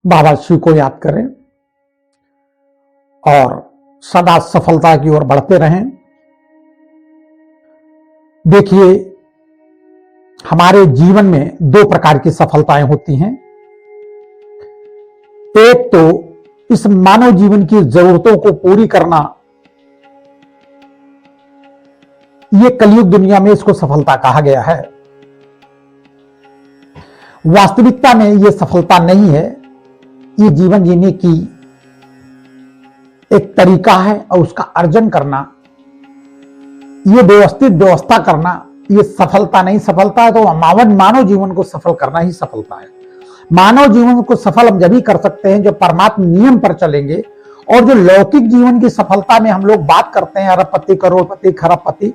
बाबा शिव को याद करें और सदा सफलता की ओर बढ़ते रहें। देखिए, हमारे जीवन में दो प्रकार की सफलताएं होती हैं। एक तो इस मानव जीवन की जरूरतों को पूरी करना, ये कलयुग दुनिया में इसको सफलता कहा गया है। वास्तविकता में यह सफलता नहीं है, ये जीवन जीने की एक तरीका है और उसका अर्जन करना, ये व्यवस्थित व्यवस्था करना, ये सफलता नहीं। सफलता है तो मानव जीवन को सफल करना ही सफलता है। मानव जीवन को सफल हम जब ही कर सकते हैं जब परमात्मा नियम पर चलेंगे। और जो लौकिक जीवन की सफलता में हम लोग बात करते हैं अरबपति, करोड़पति, खरबपति,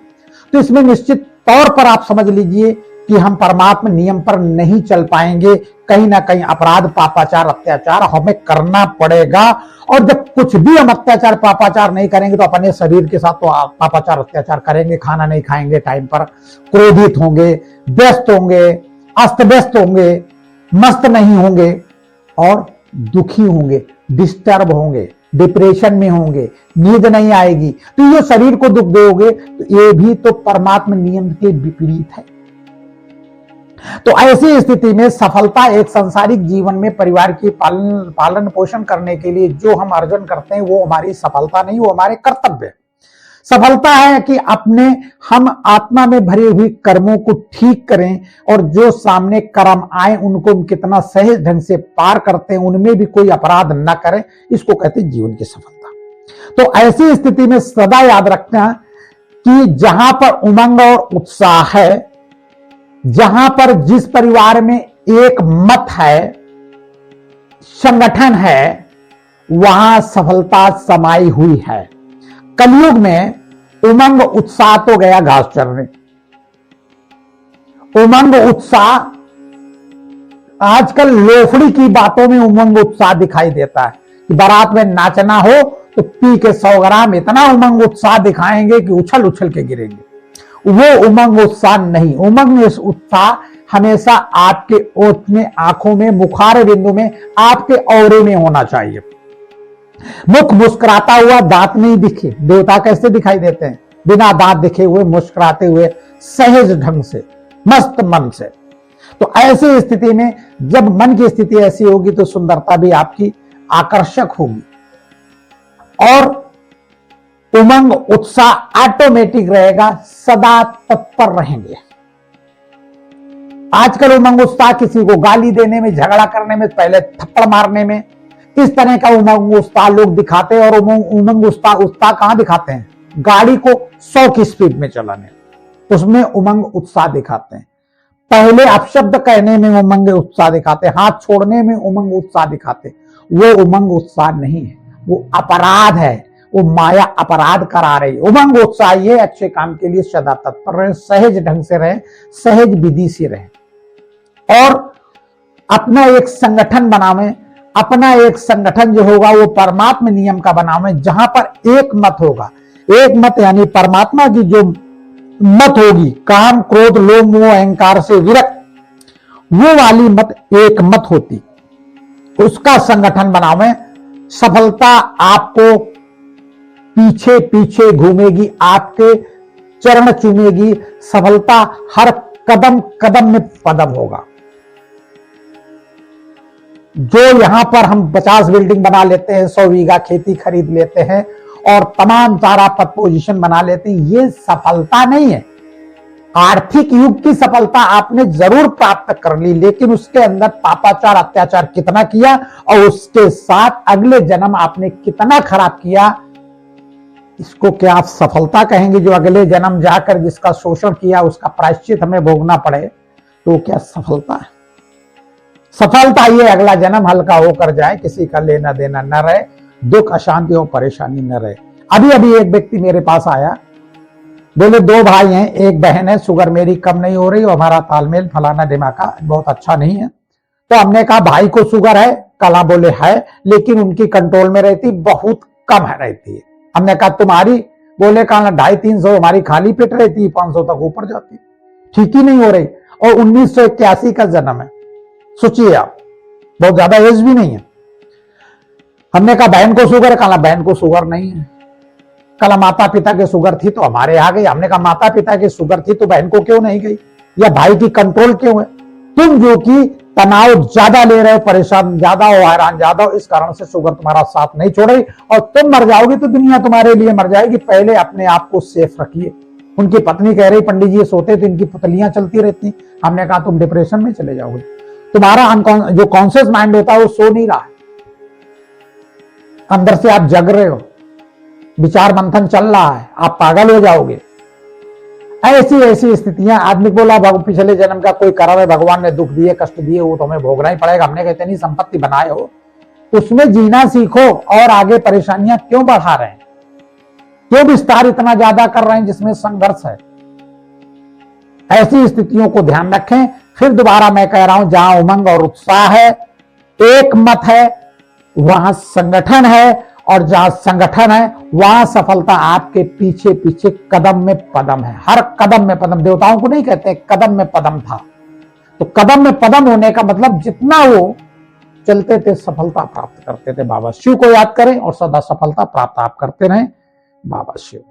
तो इसमें निश्चित तौर पर आप समझ लीजिए कि हम परमात्मा नियम पर नहीं चल पाएंगे। कहीं ना कहीं अपराध, पापाचार, अत्याचार हमें करना पड़ेगा। और जब कुछ भी हम अत्याचार, पापाचार नहीं करेंगे तो अपने शरीर के साथ तो पापाचार, अत्याचार करेंगे। खाना नहीं खाएंगे टाइम पर, क्रोधित होंगे, व्यस्त होंगे, अस्त व्यस्त होंगे, मस्त नहीं होंगे और दुखी होंगे, डिस्टर्ब होंगे, डिप्रेशन में होंगे, नींद नहीं आएगी। तो ये शरीर को दुख दोगे तो ये भी तो परमात्मा नियम के विपरीत है। तो ऐसी स्थिति में सफलता एक सांसारिक जीवन में परिवार की पालन पोषण करने के लिए जो हम अर्जन करते हैं वो हमारी सफलता नहीं, वो हमारे कर्तव्य। सफलता है कि हम आत्मा में भरे हुए कर्मों को ठीक करें और जो सामने कर्म आए उनको हम कितना सहज ढंग से पार करते हैं, उनमें भी कोई अपराध न करें, इसको कहते हैं जीवन की सफलता। तो ऐसी स्थिति में सदा याद रखना कि जहां पर उमंग और उत्साह है, जहां पर जिस परिवार में एक मत है, संगठन है, वहां सफलता समाई हुई है। कलयुग में उमंग उत्साह तो गया घास चरने। उमंग उत्साह, आजकल लोफड़ी की बातों में उमंग उत्साह दिखाई देता है कि बारात में नाचना हो तो पी के 100 ग्राम इतना उमंग उत्साह दिखाएंगे कि उछल उछल के गिरेंगे। वो उमंग उत्साह नहीं। उमंग उत्साह हमेशा आपके ओठ में, आंखों में, मुखार बिंदु में, आपके औरे में होना चाहिए। मुख मुस्कुराता हुआ, दांत नहीं दिखे। देवता कैसे दिखाई देते हैं? बिना दांत दिखे हुए, मुस्कुराते हुए, सहज ढंग से, मस्त मन से। तो ऐसी स्थिति में जब मन की स्थिति ऐसी होगी तो सुंदरता भी आपकी आकर्षक होगी और उमंग उत्साह ऑटोमेटिक रहेगा, सदा तत्पर रहेंगे। आजकल उमंग उत्साह किसी को गाली देने में, झगड़ा करने में, पहले थप्पड़ मारने में, इस तरह का उमंग उत्साह लोग दिखाते हैं। और उमंग उत्साह कहां दिखाते हैं? गाड़ी को 100 की स्पीड में चलाने, उसमें उमंग उत्साह दिखाते हैं। पहले अपशब्द कहने में उमंग उत्साह दिखाते, हाथ छोड़ने में उमंग उत्साह दिखाते। वो उमंग उत्साह नहीं है, वो अपराध है, वो माया अपराध करा रही। उमंग उत्साह ये अच्छे काम के लिए सदा तत्पर रहे, सहज ढंग से रहे, सहज विधि से रहे और अपना एक संगठन बनावे। अपना एक संगठन जो होगा वो परमात्मा नियम का बनावे, जहां पर एक मत होगा। एक मत यानी परमात्मा की जो मत होगी, काम, क्रोध, लोभ, मोह, अहंकार से विरक्त, वो वाली मत एक मत होती, उसका संगठन बनावे। सफलता आपको पीछे पीछे घूमेगी, आपके चरण चूमेगी। सफलता हर कदम कदम में पदम होगा। जो यहां पर हम 50 बिल्डिंग बना लेते हैं, 100 बीघा खेती खरीद लेते हैं और तमाम सारा पद पोजीशन बना लेते हैं, ये सफलता नहीं है। आर्थिक युग की सफलता आपने जरूर प्राप्त कर ली, लेकिन उसके अंदर पापाचार, अत्याचार कितना किया और उसके साथ अगले जन्म आपने कितना खराब किया, इसको क्या आप सफलता कहेंगे? जो अगले जन्म जाकर जिसका शोषण किया उसका प्रायश्चित हमें भोगना पड़े, तो क्या सफलता है? सफलता ये अगला जन्म हल्का होकर जाए, किसी का लेना देना न रहे, दुख, अशांति और परेशानी न रहे। अभी अभी एक व्यक्ति मेरे पास आया, बोले 2 भाई हैं, एक बहन है, शुगर मेरी कम नहीं हो रही और हमारा तालमेल फलाना ढिमाका बहुत अच्छा नहीं है। तो हमने कहा भाई को शुगर है? कला बोले है, लेकिन उनकी कंट्रोल में रहती, बहुत कम है रहती है। हमने कहा तुम्हारी? बोले कहा 250-300, हमारी खाली पेट रहती है, 500 तक ऊपर जाती, ठीक ही नहीं हो रही। और 1981 का जन्म है, सोचिए आप, बहुत ज्यादा एज भी नहीं है। हमने कहा बहन को शुगर, कहा बहन को शुगर नहीं है। कल माता पिता के शुगर थी तो हमारे आ गई। हमने कहा माता पिता की शुगर थी तो बहन को क्यों नहीं गई, या भाई की कंट्रोल क्यों है? तुम जो कि तनाव ज्यादा ले रहे हो, परेशान ज्यादा हो, हैरान ज्यादा हो, इस कारण से शुगर तुम्हारा साथ नहीं छोड़ रही और तुम मर जाओगी तो दुनिया तुम्हारे लिए मर जाएगी। पहले अपने आप को सेफ रखिए। उनकी पत्नी कह रही पंडित जी सोते तो इनकी पुतलियां चलती रहती। हमने कहा तुम डिप्रेशन में चले जाओगे, तुम्हारा जो कॉन्शियस माइंड होता है वो सो नहीं रहा है, अंदर से आप जग रहे हो, विचार मंथन चल रहा है, आप पागल हो जाओगे। ऐसी ऐसी स्थितियां, आदमी बोला पिछले जन्म का कोई कर्म है, भगवान ने दुख दिए कष्ट दिए, वो तो हमें भोगना ही पड़ेगा। हमने कहते नहीं, संपत्ति बनाए हो उसमें जीना सीखो और आगे परेशानियां क्यों बढ़ा रहे हैं, क्यों विस्तार इतना ज्यादा कर रहे हैं जिसमें संघर्ष है। ऐसी स्थितियों को ध्यान रखें। फिर दोबारा मैं कह रहा हूं, जहां उमंग और उत्साह है, एक मत है, वहां संगठन है, और जहां संगठन है वहां सफलता आपके पीछे पीछे कदम में पदम है। हर कदम में पदम, देवताओं को नहीं कहते कदम में पदम था, तो कदम में पदम होने का मतलब जितना वो चलते थे सफलता प्राप्त करते थे। बाबा शिव को याद करें और सदा सफलता प्राप्त आप करते रहें। बाबा शिव।